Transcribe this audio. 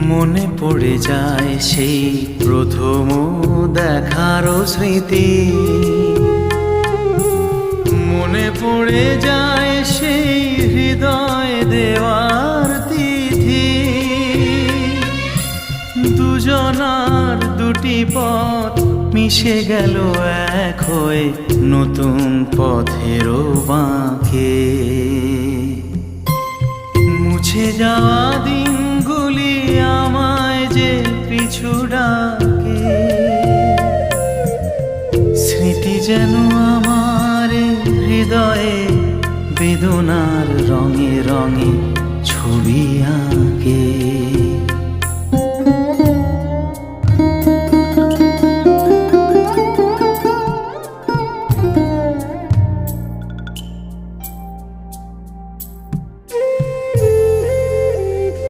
মনে পড়ে যায় সেই প্রথম দেখারও স্মৃতি, মনে পড়ে যায় সেই হৃদয় দেওয়ার তিথি। দুজনার দুটি পথ মিশে গেল এক হয়ে নতুন পথেরও বাঁকে। মুছে যাওয়া দিনগুলি আমায় যে পিছু ডাকে, স্মৃতি যেন আমার হৃদয়ে বেদনার রঙে রঙে ছবি আঁকে।